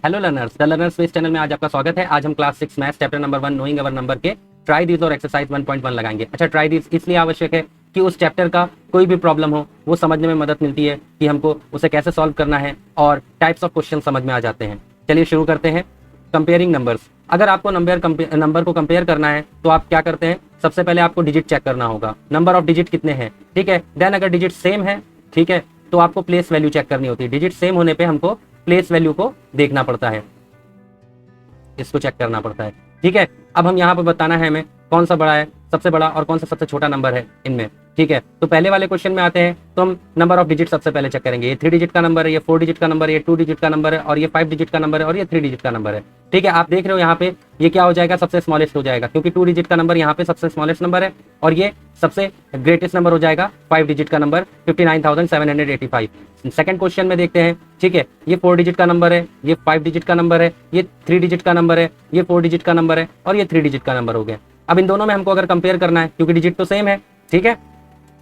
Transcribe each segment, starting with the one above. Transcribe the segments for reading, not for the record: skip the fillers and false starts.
Hello learners, the learners space channel में आज आपका स्वागत है। आज हम class 6 maths chapter number 1 knowing our number के ट्राई दीज और एक्सरसाइज 1.1 लगाएंगे। अच्छा, ट्राई दीज इसलिए आवश्यक है कि उस चैप्टर का कोई भी प्रॉब्लम हो वो समझने में मदद मिलती है कि हमको उसे कैसे सॉल्व करना है और टाइप्स ऑफ क्वेश्चन समझ में आ जाते हैं। चलिए शुरू करते हैं। Comparing numbers. अगर आपको नंबर को कंपेयर करना है तो आप क्या करते हैं, सबसे पहले आपको डिजिट चेक करना होगा, नंबर ऑफ डिजिट कितने हैं। ठीक है, देन अगर डिजिट सेम है, ठीक है, तो आपको प्लेस वैल्यू चेक करनी होती है। डिजिट सेम होने पे हमको प्लेस वैल्यू को देखना पड़ता है, इसको चेक करना पड़ता है। ठीक है, अब हम यहाँ पर बताना है हमें कौन सा बड़ा है, सबसे बड़ा, और कौन सा सबसे छोटा नंबर है इनमें। ठीक है, तो पहले वाले क्वेश्चन में आते हैं तो हम नंबर ऑफ डिजिट सबसे पहले चेक करेंगे। ये 3 डिजिट का नंबर है, ये 4 डिजिट का नंबर है, ये 2 डिजिट का नंबर है, और ये 5 डिजिट का नंबर है, और ये 3 डिजिट का नंबर है। ठीक है, आप देख रहे हो यहाँ पे ये क्या हो जाएगा, सबसे स्मॉलेस्ट हो जाएगा, क्योंकि 2 डिजिट का नंबर यहाँ पे सबसे स्मॉलेस्ट नंबर है, और ये सबसे ग्रेटेस्ट नंबर हो जाएगा 5 डिजिट का नंबर 59,785। सेकंड क्वेश्चन में देखते हैं। ठीक है, ये 4 डिजिट का नंबर है, ये 5 डिजिट का नंबर है, ये 3 डिजिट का नंबर है, ये 4 डिजिट का नंबर है, और ये 3 डिजिट का नंबर हो गया। अब इन दोनों में हमको अगर कंपेयर करना है, क्योंकि डिजिट तो सेम है, ठीक है,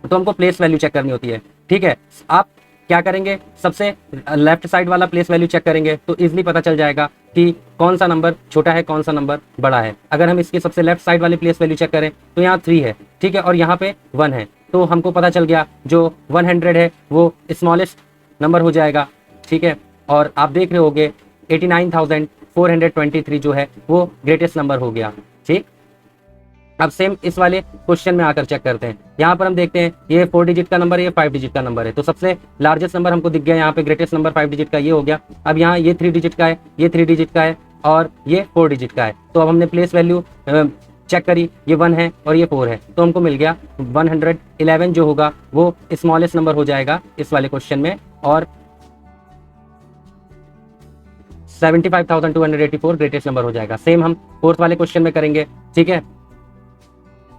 तो हमको प्लेस वैल्यू चेक करनी होती है। ठीक है, आप क्या करेंगे, सबसे लेफ्ट साइड वाला प्लेस वैल्यू चेक करेंगे तो इजीली पता चल जाएगा कि कौन सा नंबर छोटा है, कौन सा नंबर बड़ा है। अगर हम इसके सबसे लेफ्ट साइड वाली प्लेस वैल्यू चेक करें तो यहाँ 3 है, ठीक है, और यहाँ पे 1 है, तो हमको पता चल गया जो 100 है वो स्मॉलेस्ट नंबर हो जाएगा। ठीक है, और आप देख रहे होगे 89,423 जो है वो ग्रेटेस्ट नंबर हो गया। ठीक, अब सेम इस वाले क्वेश्चन में आकर चेक करते हैं। यहाँ पर हम देखते हैं ये 4 डिजिट का नंबर है, ये 5 डिजिट का नंबर है, तो सबसे लार्जेस्ट नंबर हमको दिख गया यहाँ पे, ग्रेटेस्ट नंबर 5 डिजिट का ये हो गया। अब यहाँ ये 3 डिजिट का है, ये 3 डिजिट का है, और ये 4 डिजिट का है, तो अब हमने प्लेस वैल्यू चेक करी, ये 1 है और ये 4 है, तो हमको मिल गया 111 जो होगा वो स्मॉलेस्ट नंबर हो जाएगा इस वाले क्वेश्चन में, और 75,284 ग्रेटेस्ट नंबर हो जाएगा। सेम हम फोर्थ वाले क्वेश्चन में करेंगे। ठीक है,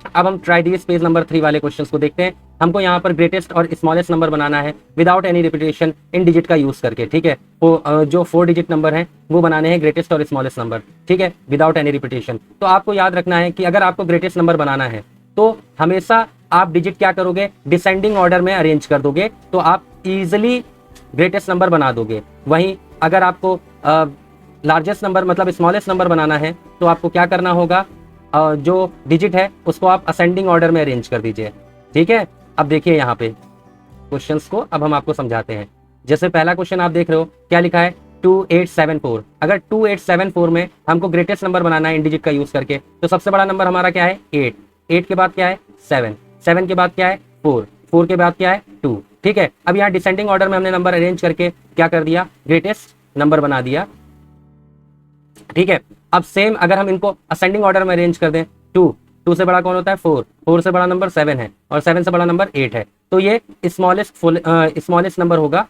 अब हम ट्राई दिस पेज नंबर 3 वाले क्वेश्चंस को देखते हैं। हमको यहाँ पर ग्रेटेस्ट और स्मॉलेस्ट नंबर बनाना है विदाउट एनी रिपीटेशन इन डिजिट का यूज करके। ठीक है, तो जो 4 डिजिट नंबर हैं वो बनाने हैं ग्रेटेस्ट और स्मॉलेस्ट नंबर, ठीक है, विदाउट एनी रिपीटेशन। तो आपको याद रखना है कि अगर आपको ग्रेटेस्ट नंबर बनाना है तो हमेशा आप डिजिट क्या करोगे, डिसेंडिंग ऑर्डर में अरेंज कर दोगे, तो आप इजिली ग्रेटेस्ट नंबर बना दोगे। वहीं अगर आपको लार्जेस्ट नंबर मतलब स्मॉलेस्ट नंबर बनाना है तो आपको क्या करना होगा, जो डिजिट है उसको आप असेंडिंग ऑर्डर में अरेंज कर दीजिए। ठीक है, अब देखिए यहाँ पे क्वेश्चंस को अब हम आपको समझाते हैं। जैसे पहला क्वेश्चन आप देख रहे हो, क्या लिखा है 2874। अगर 2874 में हमको ग्रेटेस्ट नंबर बनाना है इन डिजिट का यूज करके, तो सबसे बड़ा नंबर हमारा क्या है 8, 8 के बाद क्या है 7, 7 के बाद क्या है 4, 4 के बाद क्या है 2। ठीक है, अब यहाँ डिसेंडिंग ऑर्डर में हमने नंबर अरेंज करके क्या कर दिया, ग्रेटेस्ट नंबर बना दिया। ठीक है, अब सेम अगर हम इनको असेंडिंग ऑर्डर में अरेंज कर दें, 2 से बड़ा कौन होता है 4, 4 से बड़ा नंबर 7 है, और 7 से बड़ा नंबर 8 है, तो ये स्मॉलेस्ट नंबर होगा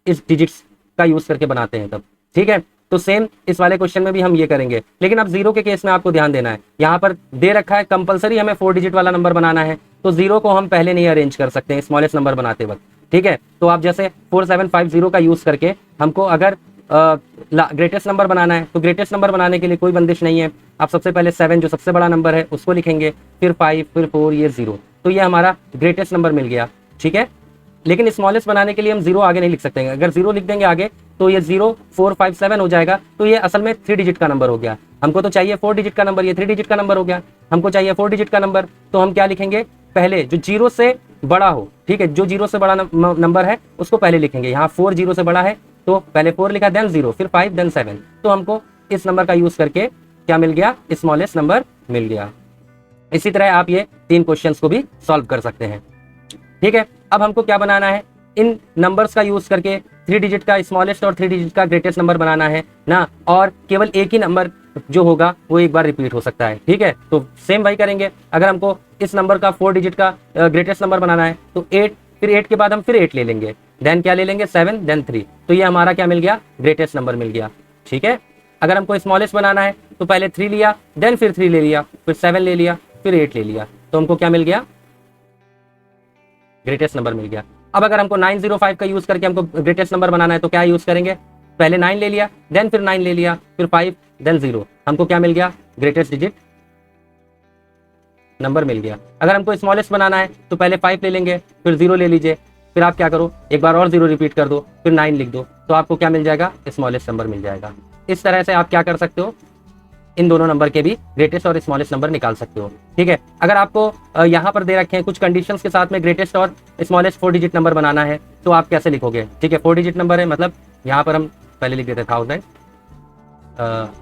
इस डिजिट्स का यूज करके बनाते हैं तब। ठीक है, तो सेम इस वाले क्वेश्चन में भी हम ये करेंगे, लेकिन अब जीरो के केस में आपको ध्यान देना है। यहाँ पर दे रखा है कंपलसरी हमें 4 डिजिट वाला नंबर बनाना है, तो जीरो को हम पहले नहीं अरेंज कर सकते हैं स्मॉलेस्ट नंबर बनाते वक्त। ठीक है, तो आप जैसे 4750 का यूज करके हमको अगर ग्रेटेस्ट नंबर बनाना है, तो ग्रेटेस्ट नंबर बनाने के लिए कोई बंदिश नहीं है। आप सबसे पहले 7 जो सबसे बड़ा नंबर है उसको लिखेंगे, फिर 5, फिर 4, ये 0, तो ये हमारा ग्रेटेस्ट नंबर मिल गया। ठीक है, लेकिन स्मॉलेस्ट बनाने के लिए हम 0 आगे नहीं लिख सकते हैं। अगर 0 लिख देंगे आगे तो ये 0, 4, 5, 7 हो जाएगा, तो ये असल में 3 डिजिट का नंबर हो गया। हमको तो चाहिए 4 डिजिट का नंबर, ये 3 डिजिट का नंबर हो गया। हमको चाहिए 4 डिजिट का नंबर, तो हम क्या लिखेंगे, पहले जो 0 से बड़ा हो, ठीक है, जो 0 से बड़ा नंबर है उसको पहले लिखेंगे। यहाँ 4 0 से बड़ा है तो पहले 4 लिखा, देन 0, फिर 5, देन 7, तो हमको इस नंबर का यूज करके क्या मिल गया, स्मॉलेस्ट नंबर मिल गया। इसी तरह आप ये 3 क्वेश्चंस को भी सॉल्व कर सकते हैं। ठीक है, अब हमको क्या बनाना है, इन नंबर्स का यूज करके 3 डिजिट का स्मॉलेस्ट और 3 डिजिट का ग्रेटेस्ट नंबर बनाना है ना, और केवल एक ही नंबर जो होगा वो एक बार रिपीट हो सकता है। ठीक है, तो सेम वही करेंगे। अगर हमको इस नंबर का 4 डिजिट का ग्रेटेस्ट नंबर बनाना है तो 8, फिर 8 के बाद हम फिर 8 ले लेंगे, देन क्या ले लेंगे 7, देन 3, तो ये हमारा क्या मिल गया, ग्रेटेस्ट नंबर मिल गया। ठीक है, अगर हमको स्मॉलेस्ट बनाना है तो पहले 3 लिया, देन फिर 3 ले लिया, फिर 7 ले लिया, फिर 8 ले लिया, तो हमको क्या मिल गया, ग्रेटेस्ट नंबर मिल गया। अब अगर हमको 905 का यूज करके हमको ग्रेटेस्ट नंबर बनाना है तो क्या यूज करेंगे, पहले 9 ले लिया, देन फिर 9 ले लिया, फिर 5, देन 0, हमको क्या मिल गया, ग्रेटेस्ट डिजिट नंबर मिल गया। अगर हमको स्मॉलेस्ट बनाना है तो पहले 5 ले लेंगे, फिर 0 ले लीजिए, फिर आप क्या करो, एक बार और 0 रिपीट कर दो, फिर 9 लिख दो, तो आपको क्या मिल जाएगा, स्मॉलेस्ट नंबर मिल जाएगा। इस तरह से आप क्या कर सकते हो, इन दोनों नंबर के भी ग्रेटेस्ट और स्मॉलेस्ट नंबर निकाल सकते हो। ठीक है, अगर आपको यहाँ पर दे रखे हैं कुछ कंडीशंस के साथ में ग्रेटेस्ट और स्मॉलेस्ट 4 डिजिट नंबर बनाना है, तो आप कैसे लिखोगे? ठीक है, 4 डिजिट नंबर है, मतलब यहाँ पर हम पहले लिख देते 1000,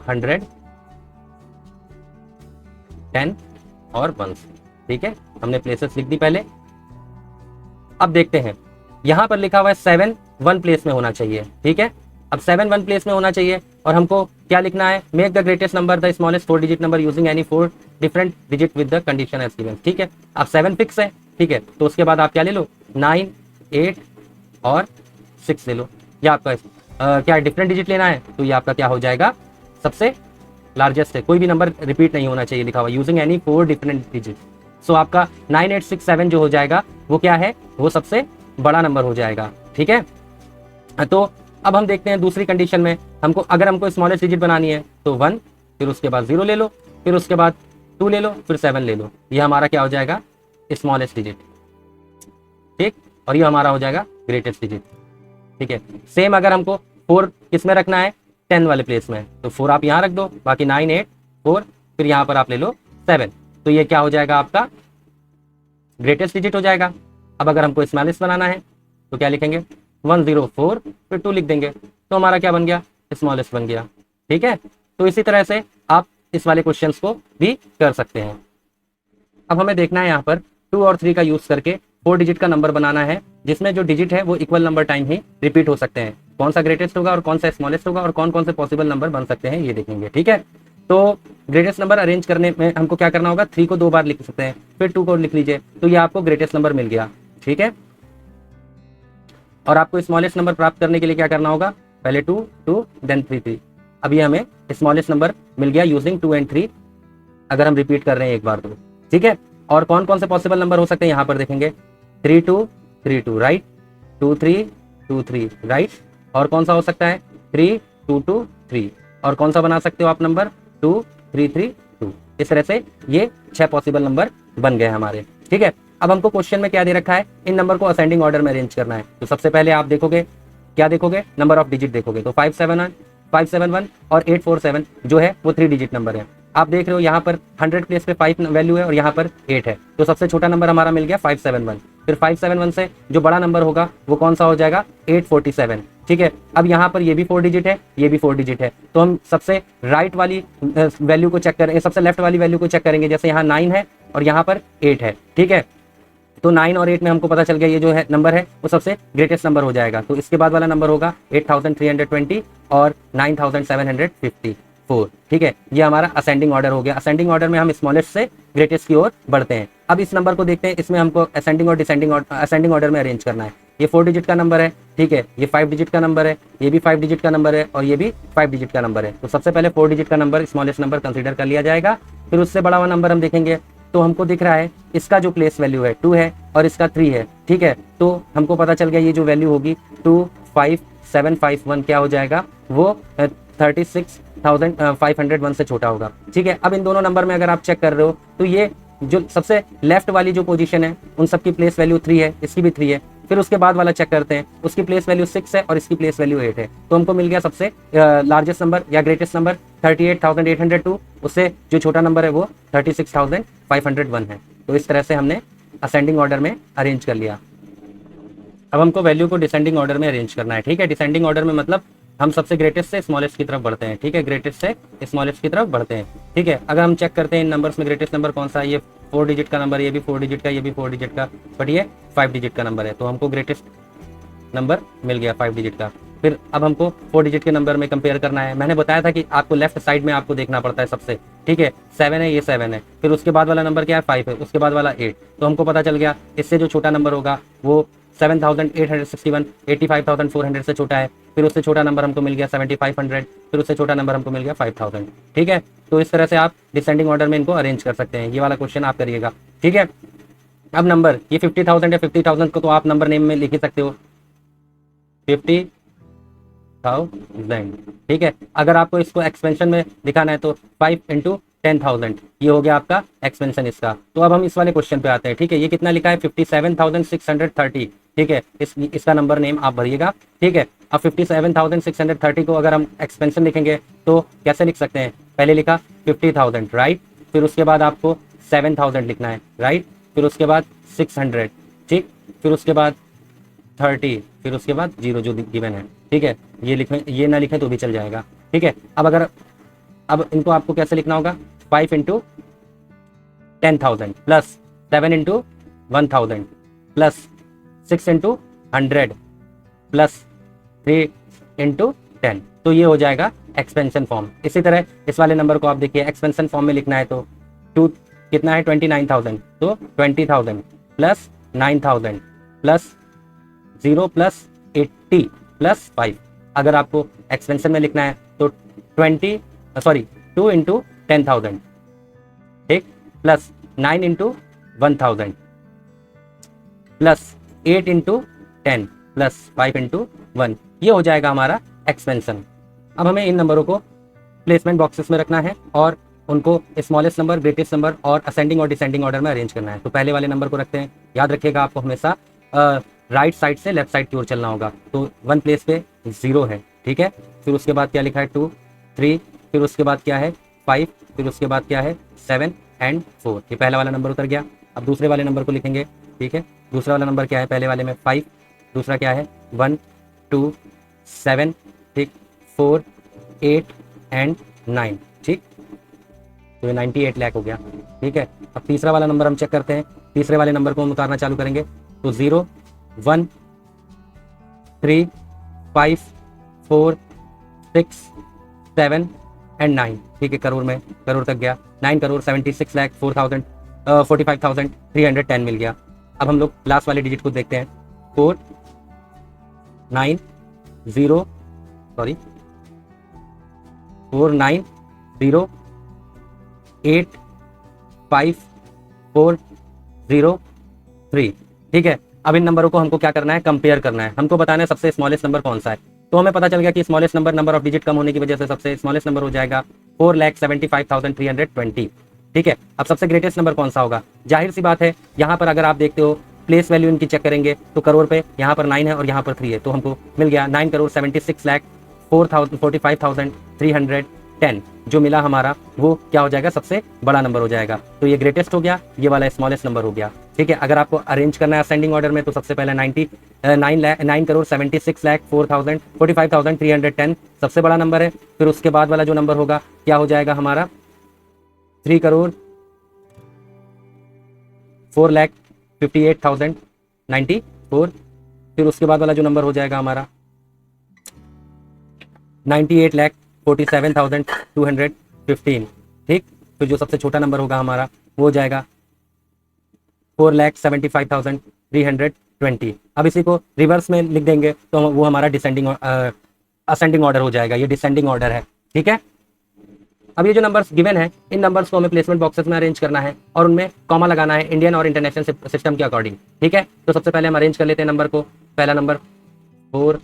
100, 10 और 1। ठीक है, हमने प्लेसेस लिख दी पहले। अब देखते हैं, यहाँ पर लिखा हुआ है 7 1 प्लेस में होना चाहिए। ठीक है, अब 7 1 प्लेस में होना चाहिए और हमको क्या लिखना है? Make the greatest number the smallest 4 digit number using any 4 different digit with the condition as given. ठीक है, अब 7 फिक्स है। ठीक है, तो उसके बाद आप क्या ले लो? 9 8 और 6 ले लो। या आपका क्या डिफरेंट डिजिट लेना है, तो ये आपका क्या हो जाएगा? सबसे लार्जेस्ट है, कोई भी नंबर रिपीट नहीं होना चाहिए लिखा हुआ, यूजिंग एनी 4 डिफरेंट डिजिट। सो आपका 9867 जो हो जाएगा वो क्या है? वो सबसे बड़ा नंबर हो जाएगा। ठीक है, तो अब हम देखते हैं दूसरी कंडीशन में, हमको अगर हमको स्मॉलेस्ट डिजिट बनानी है तो 1, फिर उसके बाद 0 ले लो, फिर उसके बाद 2 ले लो, फिर 7 ले लो। ये हमारा क्या हो जाएगा? Smallest digit. ठीक, और ये हमारा हो जाएगा ग्रेटेस्ट डिजिट। ठीक है, सेम अगर हमको 4 किस में रखना है? 10 वाले प्लेस में, तो 4 आप यहाँ रख दो, बाकी 9 8 4, फिर यहाँ पर आप ले लो 7। तो ये क्या हो जाएगा? आपका ग्रेटेस्ट डिजिट हो जाएगा। अब अगर हमको स्मॉलेस्ट बनाना है तो क्या लिखेंगे? 104, फिर 2 लिख देंगे, तो हमारा क्या बन गया? स्मॉलेस्ट बन गया। ठीक है, तो इसी तरह से आप इस वाले क्वेश्चंस को भी कर सकते हैं। अब हमें देखना है यहाँ पर 2 और 3 का यूज करके 4 डिजिट का नंबर बनाना है, जिसमें जो डिजिट है वो इक्वल नंबर टाइम ही रिपीट हो सकते हैं। कौन सा ग्रेटेस्ट होगा और कौन सा स्मॉलेस्ट होगा और कौन कौन से पॉसिबल नंबर बन सकते हैं, ये देखेंगे। ठीक है, तो ग्रेटेस्ट नंबर अरेंज करने में हमको क्या करना होगा? 3 को 2 बार लिख सकते हैं, फिर 2 को लिख लीजिए, तो ये आपको ग्रेटेस्ट नंबर मिल गया। ठीक है, और आपको स्मॉलेस्ट नंबर प्राप्त करने के लिए क्या करना होगा? पहले 2 2 देन 3 3। अभी हमें स्मॉलेस्ट नंबर मिल गया यूजिंग 2 एंड 3, अगर हम रिपीट कर रहे हैं एक बार तो। ठीक है, और कौन कौन से पॉसिबल नंबर हो सकते हैं यहाँ पर देखेंगे? 3 2 3 2 राइट, 2 3 2 3 राइट, और कौन सा हो सकता है? 3 2 2 3, और कौन सा बना सकते हो आप नंबर? 2 3 3 2। इस तरह से ये 6 पॉसिबल नंबर बन गए हमारे। ठीक है, अब हमको क्वेश्चन में क्या दे रखा है? इन नंबर को असेंडिंग ऑर्डर में अरेंज करना है। तो सबसे पहले आप देखोगे, क्या देखोगे? नंबर ऑफ डिजिट देखोगे, तो 571 और 847 जो है वो 3 डिजिट नंबर है। आप देख रहे हो यहाँ पर 100 प्लेस पे 5 वैल्यू है और यहाँ पर 8 है, तो सबसे छोटा नंबर हमारा मिल गया 571। फिर 571 से जो बड़ा नंबर होगा वो कौन सा हो जाएगा? 847। ठीक है, अब यहाँ पर ये भी 4 डिजिट है, ये भी 4 डिजिट है, तो हम सबसे राइट वाली वैल्यू को चेक करेंगे, सबसे लेफ्ट वाली वैल्यू को चेक करेंगे। जैसे यहाँ 9 है और यहाँ पर 8 है। ठीक है, तो 9 और 8 में हमको पता चल गया ये जो है नंबर है वो सबसे ग्रेटेस्ट नंबर हो जाएगा। तो इसके बाद वाला नंबर होगा 8320 और 9754। ठीक है, ये हमारा असेंडिंग ऑर्डर हो गया। असेंडिंग ऑर्डर में हम स्मॉलेस्ट से ग्रेटेस्ट की ओर बढ़ते हैं। अब इस नंबर को देखते हैं, इसमें हमको असेंडिंग और डिसेंडिंग असेंडिंग ऑर्डर में अरेंज करना है। ये 4 डिजिट का नंबर है। ठीक है, ये 5 डिजिट का नंबर है, ये भी 5 डिजिट का नंबर है और ये भी 5 डिजिट का नंबर है। तो सबसे पहले 4 डिजिट का नंबर स्मॉलेस्ट नंबर कंसीडर कर लिया जाएगा। फिर उससे बड़ा हुआ नंबर हम देखेंगे, तो हमको दिख रहा है इसका जो प्लेस वैल्यू है 2 है और इसका 3 है। ठीक है, तो हमको पता चल गया ये जो वैल्यू होगी 25751 क्या हो जाएगा? वो 36,501 से छोटा होगा। ठीक है, अब इन दोनों नंबर में अगर आप चेक कर रहे हो तो ये जो सबसे लेफ्ट वाली जो पोजीशन है उन सबकी प्लेस वैल्यू 3 है, इसकी भी 3 है। फिर उसके बाद वाला चेक करते हैं, उसकी प्लेस वैल्यू 6 है और इसकी प्लेस वैल्यू 8 है। तो हमको मिल गया सबसे लार्जेस्ट नंबर या ग्रेटेस्ट नंबर 38,802, उससे जो छोटा नंबर है वो 36,501 है। तो इस तरह से हमने असेंडिंग ऑर्डर में अरेंज कर लिया। अब हमको वैल्यू को डिसेंडिंग ऑर्डर में अरेंज करना है। ठीक है, डिसेंडिंग ऑर्डर में मतलब हम सबसे ग्रेटेस्ट से स्मॉलेस्ट की तरफ बढ़ते हैं। ठीक है, ग्रेटेस्ट से स्मॉलेस्ट की तरफ बढ़ते हैं। ठीक है, अगर हम चेक करते हैं इन नंबर्स में ग्रेटेस्ट नंबर कौन सा है, ये 4 डिजिट का नंबर, ये भी 4 डिजिट का, ये भी 4 डिजिट का, बट ये 5 डिजिट का नंबर है। तो हमको ग्रेटेस्ट नंबर मिल गया 5 डिजिट का। फिर अब हमको 4 डिजिट के नंबर में कंपेयर करना है। मैंने बताया था कि आपको लेफ्ट साइड में आपको देखना पड़ता है सबसे। ठीक है, 7 है, ये 7 है, फिर उसके बाद वाला नंबर क्या है? 5 है, उसके बाद वाला 8। तो हमको पता चल गया इससे जो छोटा नंबर होगा वो 7,861 85,400 से छोटा है। फिर उससे छोटा नंबर हमको मिल गया 7,500, फिर उससे छोटा नंबर हमको मिल गया 5,000। ठीक है, तो इस तरह से आप डिसेंडिंग ऑर्डर में इनको अरेंज कर सकते हैं। ये वाला क्वेश्चन आप करिएगा। ठीक है, अब नंबर ये 50,000 या 50,000 को तो आप नंबर नेम में लिख ही सकते हो, 50,000। ठीक है, अगर आपको इसको एक्सपेंशन में दिखाना है तो 5 × 10,000, ये हो गया आपका एक्सपेंशन इसका। तो अब हम इस वाले क्वेश्चन पे आते हैं, ठीक है। ये कितना लिखा है 57,630, ठीक है। इसका नंबर नेम आप भरिएगा, ठीक है। अब 57,630 को अगर हम एक्सपेंशन लिखेंगे तो कैसे लिख सकते हैं, पहले लिखा 50,000, राइट, फिर उसके बाद आपको 7,000 लिखना है, राइट, फिर उसके बाद 600, ठीक, फिर उसके बाद 30, फिर उसके बाद 0 जो गिवन है, ठीक है। ये लिखें, ये ना लिखें तो भी चल जाएगा, ठीक है। अब इनको आपको कैसे लिखना होगा, 5 into 10,000 plus 7 into 1,000 plus 6 into 100 plus 3 into 10, तो ये हो जाएगा एक्सपेंशन फॉर्म। इसी तरह इस वाले नंबर को आप देखिए एक्सपेंशन फॉर्म में लिखना है तो 2 कितना है 29,000, तो 20,000 प्लस 9,000 प्लस 0 प्लस 80 प्लस 5। अगर आपको एक्सपेंशन में लिखना है तो 2 इंटू 10,000, ठीक, plus 9 into 1,000 plus 8 into 10 plus 5 into 1, ये हो जाएगा हमारा एक्सपेंशन। अब हमें इन नंबरों को प्लेसमेंट बॉक्सेस में रखना है और उनको स्मॉलेस्ट नंबर, ग्रेटेस्ट नंबर और असेंडिंग और डिसेंडिंग ऑर्डर में अरेंज करना है। तो पहले वाले नंबर को रखते हैं, याद रखिएगा आपको हमेशा राइट साइड से लेफ्ट साइड की ओर चलना होगा। तो 1 प्लेस पे 0 है, ठीक है। फिर उसके बाद क्या लिखा है 2, 3, फिर उसके बाद क्या है 5, फिर उसके बाद क्या है 7 एंड 4। ये पहला वाला नंबर उतर गया। अब दूसरे वाले नंबर को लिखेंगे, ठीक है। दूसरा वाला नंबर क्या है, पहले वाले में 5, दूसरा क्या है 1, 2, 7, ठीक, 4, 8 एंड 9, ठीक। तो ये 98 लाख हो गया, ठीक है। अब तीसरा वाला नंबर हम चेक करते हैं। तीसरे वाले नंबर को हम उतारना चालू करेंगे तो 0, 1, 3, 5, 4, 6, 7 एंड 9, ठीक है। करोड़ तक गया, 9 करोड़ 76 लाख 45,310 मिल गया। अब हम लोग लास्ट वाले डिजिट को देखते हैं, 4 9 0 8 5 4 0 3, ठीक है। अब इन नंबरों को हमको क्या करना है, कंपेयर करना है। हमको बताना है सबसे स्मॉलेस्ट नंबर कौन सा है। तो हमें पता चल गया कि स्मॉलेस्ट नंबर ऑफ डिजिट कम होने की वजह से सबसे स्मॉलेस्ट नंबर हो जाएगा 4,75,320, ठीक है। अब सबसे ग्रेटेस्ट नंबर कौन सा होगा, जाहिर सी बात है यहाँ पर अगर आप देखते हो प्लेस वैल्यू इनकी चेक करेंगे तो करोड़ पे यहाँ पर 9 है और यहाँ पर 3 है, तो हमको मिल गया 9 करोड़ 76 लाख 45,310 जो मिला हमारा, वो क्या हो जाएगा, सबसे बड़ा नंबर हो जाएगा। तो ये ग्रेटेस्ट हो गया, ये वाला स्मॉलेस्ट नंबर हो गया, ठीक है। अगर आपको अरेंज करना है असेंडिंग ऑर्डर में तो सबसे पहले 9 करोड़ 76 लाख 45,310 सबसे बड़ा नंबर है। फिर उसके बाद वाला जो नंबर होगा क्या हो जाएगा हमारा 3 करोड़ 4,58,094। फिर उसके बाद वाला जो नंबर हो जाएगा हमारा 98,47,215, ठीक। फिर जो सबसे छोटा नंबर होगा हमारा वो हो जाएगा 4,75,320। अब इसी को रिवर्स में लिख देंगे तो वो हमारा असेंडिंग ऑर्डर हो जाएगा। ये डिसेंडिंग ऑर्डर है, ठीक है। अब ये जो नंबर्स गिवन है इन नंबर्स को हमें प्लेसमेंट बॉक्सेस में अरेंज करना है और उनमें कॉमा लगाना है इंडियन और इंटरनेशनल सिस्टम के अकॉर्डिंग, ठीक है। तो सबसे पहले हम अरेंज कर लेते हैं नंबर को। पहला नंबर 4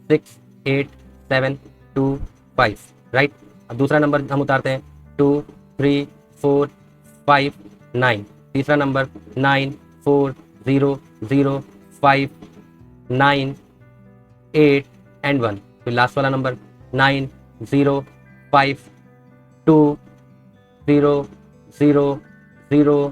6 8 7 2 5, राइट। अब दूसरा नंबर हम उतारते हैं 2 3 4 5 9। तीसरा नंबर 9 4 0 0 5 9 8 एंड 1। फिर लास्ट वाला नंबर 9 0 5 2 0 0 0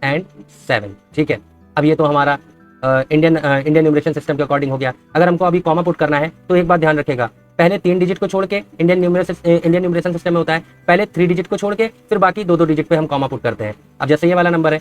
एंड 7, ठीक है। अब ये तो हमारा इंडियन न्यूमरेशन सिस्टम के अकॉर्डिंग हो गया। अगर हमको अभी कॉमा पुट करना है तो एक बात ध्यान रखिएगा, पहले 3 डिजिट को छोड़ के इंडियन न्यूमरेशन सिस्टम में होता है, पहले 3 डिजिट को छोड़ के फिर बाकी 2 डिजिट पे हम कॉमा पुट करते हैं। अब जैसे ये वाला नंबर है,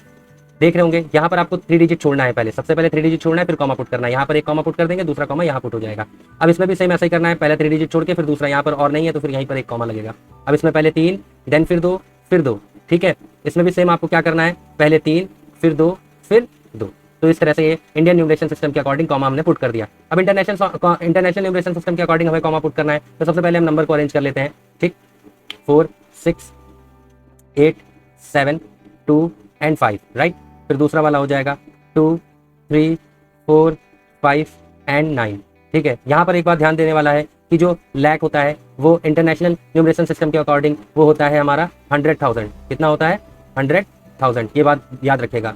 देख रहे होंगे यहाँ पर आपको 3 डिजिट छोड़ना है, पहले सबसे पहले 3 डिजिट छोड़ना है फिर कॉमा पुट करना है। यहाँ पर एक कॉमा पुट कर देंगे, दूसरा कॉमा यहाँ पुट हो जाएगा। अब इसमें भी सेम ऐसा ही करना है, पहले 3 डिजिट छोड़ के फिर दूसरा, यहाँ पर और नहीं है तो फिर यहीं पर एक कॉमा लगेगा। अब इसमें पहले 3 देन फिर 2 फिर 2, ठीक है। इसमें भी सेम आपको क्या करना है, पहले 3 फिर 2 फिर 2। तो इस तरह से ये इंडियन न्यूमरेशन सिस्टम के अकॉर्डिंग कॉमा हमने पुट कर दिया। अब इंटरनेशनल न्यूमरेशन सिस्टम के अकॉर्डिंग हमें कॉमा पुट करना है, तो सबसे पहले हम नंबर को अरेंज कर लेते हैं, ठीक। 4 6 8 7 2 एंड 5, राइट। फिर दूसरा वाला हो जाएगा 2 3 4 5 एंड 9, ठीक है। यहाँ पर एक बात ध्यान देने वाला है कि जो लैक होता है वो इंटरनेशनल न्यूमरेशन सिस्टम के अकॉर्डिंग वो होता है हमारा 100,000। कितना होता है? 100,000। ये बात याद रखेगा,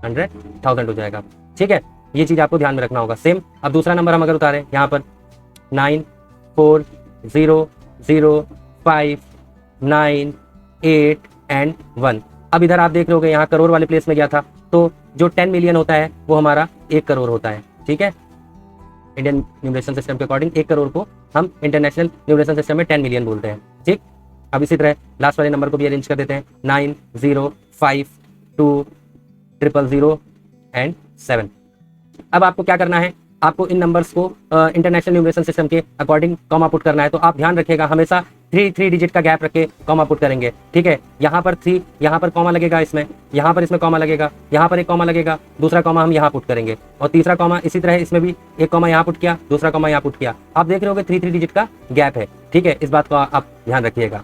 100,000 हो जाएगा। ठीक है, ये चीज आपको ध्यान में रखना होगा। सेम अब दूसरा नंबर हम अगर उतारें यहाँ पर 9,4,0,5,9,8 एंड 1। अब इधर आप देख रहे यहाँ करोड़ वाले प्लेस में गया था, तो जो 10 मिलियन होता है वो हमारा 1 करोड़ होता है। ठीक है, इंडियन न्यूमरेशन सिस्टम के अकॉर्डिंग 1 करोड़ को हम इंटरनेशनल न्यूमरेशन सिस्टम में 10 मिलियन बोलते हैं। ठीक, अब इसी तरह लास्ट वाले नंबर को भी अरेंज कर देते हैं 9,0,5,2,0,0,0 एंड 7। अब आपको क्या करना है, आपको इन नंबर्स को इंटरनेशनल न्यूमरेशन सिस्टम के अकॉर्डिंग कॉमा पुट करना है। तो आप ध्यान रखिएगा हमेशा 3 डिजिट का गैप रख के कॉमा पुट करेंगे। ठीक है, यहाँ पर 3, यहाँ पर कॉमा लगेगा, इसमें यहाँ पर इसमें कॉमा लगेगा, यहाँ पर एक कॉमा लगेगा, दूसरा कॉमा हम यहाँ पुट करेंगे और तीसरा कॉमा इसी तरह इसमें भी एक कॉमा यहाँ पुट किया, दूसरा कॉमा यहाँ पुट किया। आप देख रहे होगे 3 डिजिट का गैप है। ठीक है, इस बात को आप ध्यान रखिएगा।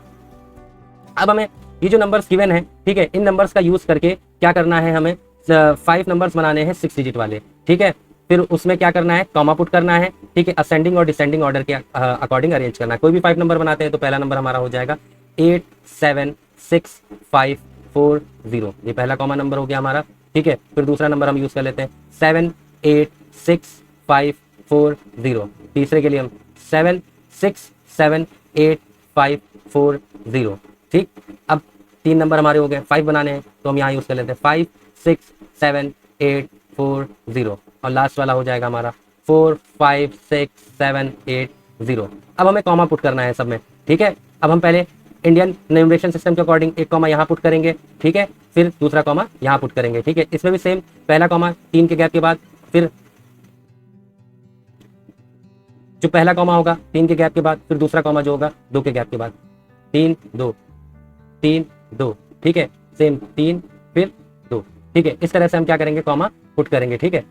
अब हमें ये जो नंबर्स गिवन है, ठीक है, इन नंबर्स का यूज करके क्या करना है, हमें 5 नंबर्स बनाने हैं 6 डिजिट वाले। ठीक है, फिर उसमें क्या करना है, कॉमा पुट करना है। ठीक है, असेंडिंग और डिसेंडिंग ऑर्डर के अकॉर्डिंग अरेंज करना है। कोई भी 5 नंबर बनाते हैं तो पहला नंबर हमारा हो जाएगा 8,7,6,5,4,0। ये पहला कॉमन नंबर हो गया हमारा। ठीक है, फिर दूसरा नंबर हम यूज कर लेते हैं 7,8,6,5,4,0। तीसरे के लिए हम 7,6,7,8,5,4,0। ठीक, अब 3 नंबर हमारे हो गए, 5 बनाने हैं तो हम यहाँ यूज कर लेते हैं 5,6,7,8,4,0 और लास्ट वाला हो जाएगा हमारा 4,5,6,7,8,0। अब हमें कॉमा पुट करना है सब में। ठीक है, अब हम पहले इंडियन न्यूमरेशन सिस्टम के अकॉर्डिंग एक कॉमा यहाँ पुट करेंगे। ठीक है, फिर दूसरा कॉमा यहाँ पुट करेंगे। ठीक है, इसमें भी सेम, पहला कॉमा 3 के गैप के बाद, फिर जो पहला कॉमा होगा 3 के गैप के बाद, फिर दूसरा कॉमा जो होगा 2 के गैप के बाद, 3 2 3 2। ठीक है, सेम 3 फिर 2। ठीक है, इस तरह से हम क्या करेंगे, कॉमा पुट करेंगे। ठीक है,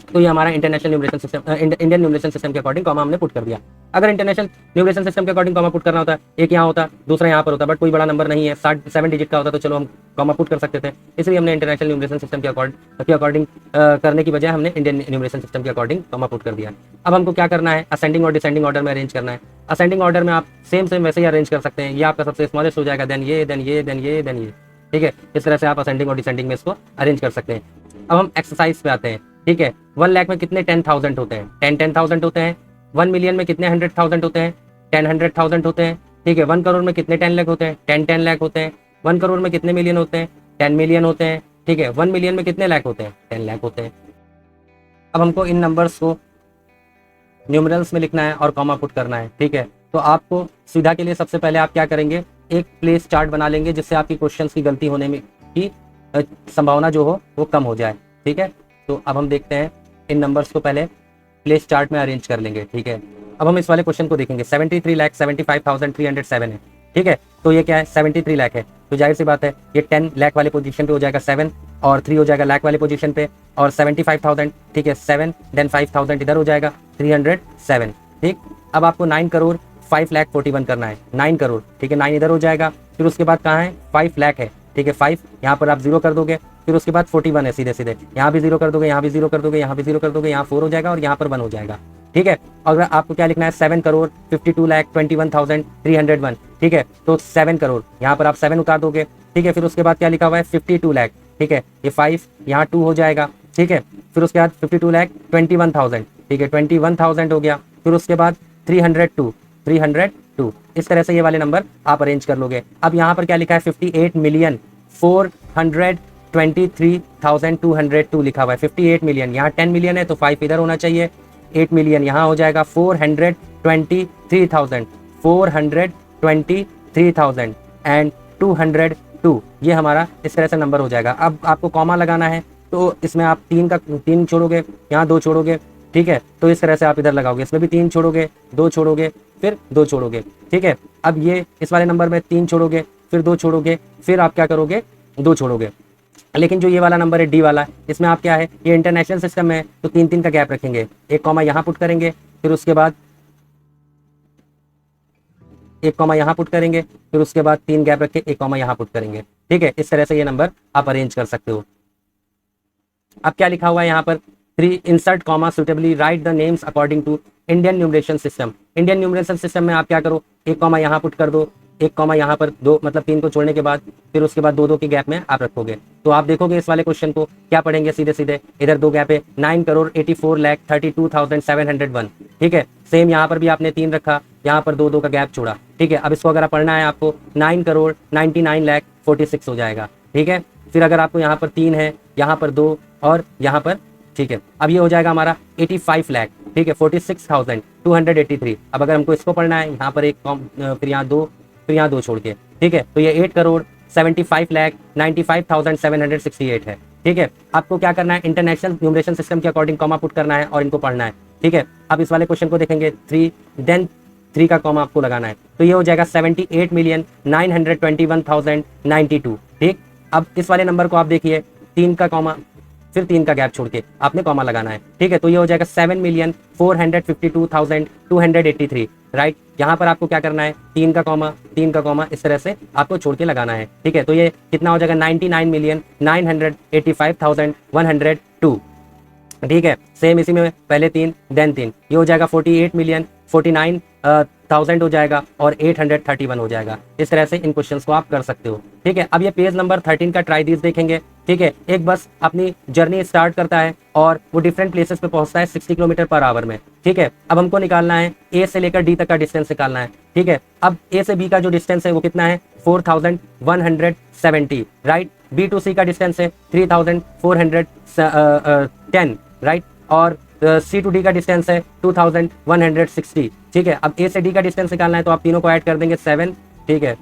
तो ये हमारा international numeration system, Indian numeration system के अकॉर्डिंग कॉमा हमने पुट कर दिया। अगर इंटरनेशनल न्यूमरेशन सिस्टम के अकॉर्डिंग कॉमा पुट करना होता है, एक यहाँ होता, दूसरा यहाँ पर होता, बट कोई बड़ा नंबर नहीं है, 7 डिजिट का होता तो चलो हम कॉमा पुट कर सकते थे। इसलिए हमने इंटरनेशनल न्यूमरेशन सिस्टम के अकॉर्डिंग करने की बजाय हमने इंडियन न्यूमरेशन सिस्टम के अकॉर्डिंग कॉमा पुट कर दिया। अब हमको क्या करना है, असेंडिंग और डिसेंडिंग ऑर्डर में अरेंज करना है। असेंडिंग ऑर्डर में आप सेम वैसे ही अरेंज कर सकते हैं। ये आपका सबसे स्मॉलेस्ट हो जाएगा, देन ये, देन ये, देन ये, देन ये। ठीक है, इस तरह से आप असेंडिंग और डिसेंडिंग में इसको अरेंज कर सकते हैं। अब हम एक्सरसाइज पे आते हैं। ठीक है, 1 लाख में कितने 10,000 होते हैं? 10,000 होते हैं। 1 मिलियन में कितने 100,000 होते हैं? 100,000 होते हैं। ठीक है, 1 करोड़ में कितने 10 लाख होते हैं? 10 लाख होते हैं। 1 करोड़ में कितने मिलियन होते हैं? 10 मिलियन होते हैं। ठीक है, 1 मिलियन में कितने लाख होते हैं? 10 लाख होते हैं। अब हमको इन नंबर्स को न्यूमरल्स में लिखना है और कॉमा पुट करना है। ठीक है, तो आपको सुविधा के लिए सबसे पहले आप क्या करेंगे, एक प्लेस चार्ट बना लेंगे जिससे आपकी क्वेश्चंस की गलती होने में की संभावना जो हो वो कम हो जाए। ठीक है, तो अब हम देखते हैं इन नंबर्स को पहले प्लेस चार्ट में अरेंज कर लेंगे। ठीक है, अब हम इस वाले क्वेश्चन को देखेंगे 73,75,307 है। ठीक है, तो ये क्या है, 73 लाख है, तो जाहिर सी बात है ये 10 लाख वाले पोजीशन पे हो जाएगा 7 और 3 हो जाएगा लाख वाले पोजीशन पे और 75,000। ठीक है, 7 देन 5,000 इधर हो जाएगा 307। ठीक, अब आपको 9 करोड़ 5,41 करना है, 9 करोड़। ठीक है, 9 इधर हो जाएगा, फिर उसके बाद कहाँ है, 5 लाख है। ठीक है, 5 यहाँ पर आप 0 कर दोगे, फिर उसके बाद 41 है, सीधे सीधे यहाँ भी 0 कर दोगे, यहाँ भी 0 कर दोगे, यहाँ भी 0 कर दोगे, यहाँ 4 हो जाएगा और यहाँ पर 1 हो जाएगा। ठीक है, अगर आपको क्या लिखना है, 7 करोड़ 52,21,301। ठीक है, तो 7 करोड़ यहाँ पर आप 7 उतार दोगे। ठीक है, फिर उसके बाद क्या लिखा हुआ है, 52 लाख। ठीक है, ये 5 यहाँ 2 हो जाएगा। ठीक है, फिर उसके बाद 52,21,000। ठीक है, 21,000 हो गया, फिर उसके बाद 302। इस तरह से ये वाले नंबर आप अरेंज कर लोगे। अब यहाँ पर क्या लिखा है, 58,423,202 लिखा हुआ है। 58 मिलियन, यहाँ 10 मिलियन है तो 5 इधर होना चाहिए, 8 मिलियन यहाँ हो जाएगा, 423,000 एंड 202। ये हमारा इस तरह से नंबर हो जाएगा। अब आपको कॉमा लगाना है तो इसमें आप 3 छोड़ोगे, यहाँ 2 छोड़ोगे। ठीक है, तो इस तरह से आप इधर लगाओगे, इसमें भी 3 छोड़ोगे, 2 छोड़ोगे, फिर 2 छोड़ोगे। ठीक है, अब ये इस वाले नंबर में 3 छोड़ोगे, फिर 2 छोड़ोगे, फिर आप क्या करोगे, 2 छोड़ोगे। लेकिन जो ये वाला नंबर है डी वाला, इसमें आप क्या है, ये इंटरनेशनल सिस्टम है तो 3 का गैप रखेंगे, एक कॉमा यहाँ पुट करेंगे, फिर उसके बाद एक कॉमा यहाँ पुट करेंगे, फिर उसके बाद 3 गैप रख के एक कॉमा यहाँ पुट करेंगे। ठीक है, इस तरह से ये नंबर आप अरेंज कर सकते हो। अब क्या लिखा हुआ है यहाँ पर, 3 insert comma suitably write the names according to Indian numeration system. Indian numeration system में आप क्या करो, एक कॉमा यहाँ पुट कर दो, एक कॉमा यहाँ पर दो, मतलब 3 को छोड़ने के बाद फिर उसके बाद 2 2 के गैप में आप रखोगे। तो आप देखोगे इस वाले क्वेश्चन को क्या पढ़ेंगे, सीधे सीधे इधर 2 गैप है, 9,84,32,701। ठीक है, सेम यहाँ पर भी आपने 3 रखा, यहाँ पर 2 2 का गैप छोड़ा। ठीक है, अब इसको अगर पढ़ना है आपको 9,99,46 हो जाएगा। ठीक है, फिर अगर आपको यहाँ पर 3 है, यहाँ पर 2 और यहाँ पर, ठीक है, अब ये हो जाएगा हमारा 85 लाख। ठीक है, 46,283। अब अगर हमको इसको पढ़ना है, यहाँ पर एक फिर यहाँ 2, फिर यहाँ 2 छोड़ के, ठीक है, तो ये 8,75,95,768 है। ठीक है, आपको क्या करना है, इंटरनेशनल न्यूमरेशन सिस्टम के अकॉर्डिंग कॉमा पुट करना है और इनको पढ़ना है। ठीक है, अब इस वाले क्वेश्चन को देखेंगे, 3 देन 3 का कॉमा आपको लगाना है, तो ये हो जाएगा 78,921,092। ठीक, अब इस वाले नंबर को आप देखिए, 3 का कॉमा फिर 3 का गैप छोड़ के आपने कॉमा लगाना है। ठीक है, तो ये हो जाएगा 7,452,283। राइट, यहाँ पर आपको क्या करना है, 3 का कॉमा इस तरह से आपको छोड़ के लगाना है। ठीक है, तो ये कितना हो जाएगा, 99,985,102। ठीक है, सेम इसी में पहले 3 देन 3, ये हो जाएगा 48,49,000 हो जाएगा और 831 हो जाएगा। इस तरह से इन क्वेश्चंस को आप कर सकते हो। ठीक है, अब ये पेज नंबर 13 का ट्राई दिस देखेंगे। ठीक है, एक बस अपनी जर्नी स्टार्ट करता है और वो डिफरेंट प्लेसेस पे पहुंचता है 60 किलोमीटर पर आवर में। ठीक है, अब हमको निकालना है ए से लेकर डी तक का डिस्टेंस निकालना है। ठीक है, अब ए से बी का जो डिस्टेंस है वो कितना है, 4170। राइट, बी टू सी का डिस्टेंस है 3410। राइट, और सी टू डी का डिस्टेंस है 2160। ठीक है, अब ए से डी का डिस्टेंस निकालना है, तो आप तीनों को ऐड कर देंगे 7। ठीक है,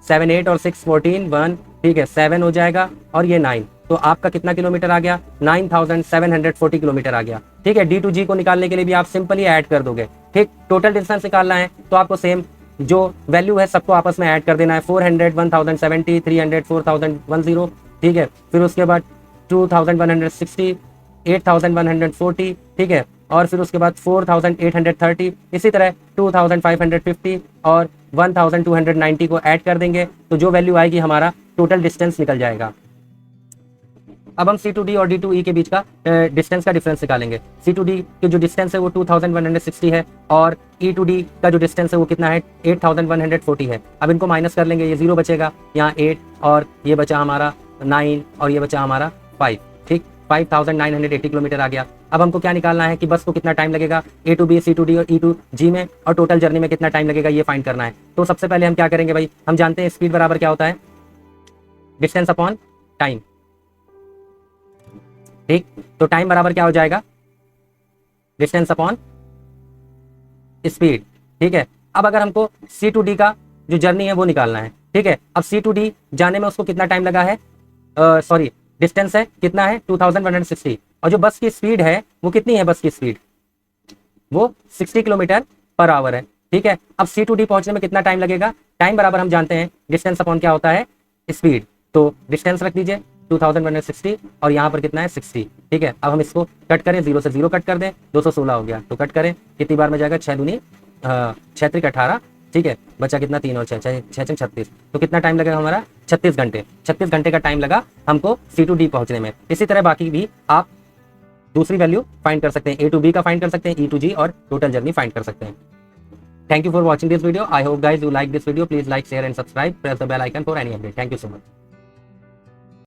7 8 और 6 14 1। ठीक है, 7 हो जाएगा और ये 9, तो आपका कितना किलोमीटर आ गया, 9740 किलोमीटर आ गया। ठीक है, डी टू जी को निकालने के लिए भी आप सिंपली ऐड कर दोगे। ठीक, टोटल डिस्टेंस निकालना है तो आपको सेम जो वैल्यू है सबको आपस में ऐड कर देना है, 400 1070 300 4010। ठीक है, फिर उसके बाद 2160 8140। ठीक है, और फिर उसके बाद 4830, इसी तरह 2550 और 1290 को ऐड कर देंगे, तो जो वैल्यू आएगी हमारा टोटल डिस्टेंस निकल जाएगा। अब हम C2D और D2E के बीच का डिस्टेंस का डिफरेंस निकालेंगे। C2D की जो डिस्टेंस है वो 2160 है और E2D का जो डिस्टेंस है वो कितना है, 8140 है। अब इनको माइनस कर लेंगे, ये 0 बचेगा, यहाँ 8 और ये बचा हमारा 9 और ये बचा हमारा 5। ठीक, 5980 किलोमीटर आ गया। अब हमको क्या निकालना है कि बस को कितना टाइम लगेगा A to B, C to D और E to G में, और टोटल जर्नी में कितना टाइम लगेगा ये फाइंड करना है। तो सबसे पहले हम क्या करेंगे भाई, हम जानते हैं स्पीड बराबर क्या होता है, डिस्टेंस अपॉन टाइम। ठीक, तो टाइम बराबर क्या हो जाएगा, डिस्टेंस अपॉन स्पीड। ठीक है, अब अगर हमको C to D का जो जर्नी है वो निकालना है। ठीक है, अब C to D जाने में उसको कितना टाइम लगा है, सॉरी डिस्टेंस है कितना है 2160, और जो बस की स्पीड है वो कितनी है, बस की स्पीड वो 60 किलोमीटर पर आवर है। ठीक है, अब C to D पहुंचने में कितना टाइम लगेगा, टाइम बराबर हम जानते हैं डिस्टेंस अपॉन क्या होता है, स्पीड। तो डिस्टेंस रख दीजिए 2160 और यहाँ पर कितना है 60। ठीक है, अब हम इसको कट करें, 0 से 0 कट कर दें, 216 हो गया, तो कट करें, कितनी बार में जाएगा, 6 दूनी 6 त्रिक 18। ठीक है, बचा कितना, 3 और 6 6 36, तो कितना टाइम लगेगा हमारा, 36 घंटे। 36 घंटे का टाइम लगा हमको C to D पहुंचने में। इसी तरह बाकी भी आप दूसरी वैल्यू फाइंड कर सकते हैं, A to B का फाइंड कर सकते हैं, E to G और टोटल जर्नी फाइंड कर सकते हैं। Thank you for watching this video. I hope guys you like this video. Please like, share and subscribe. Press the bell icon for any update. Thank you so much.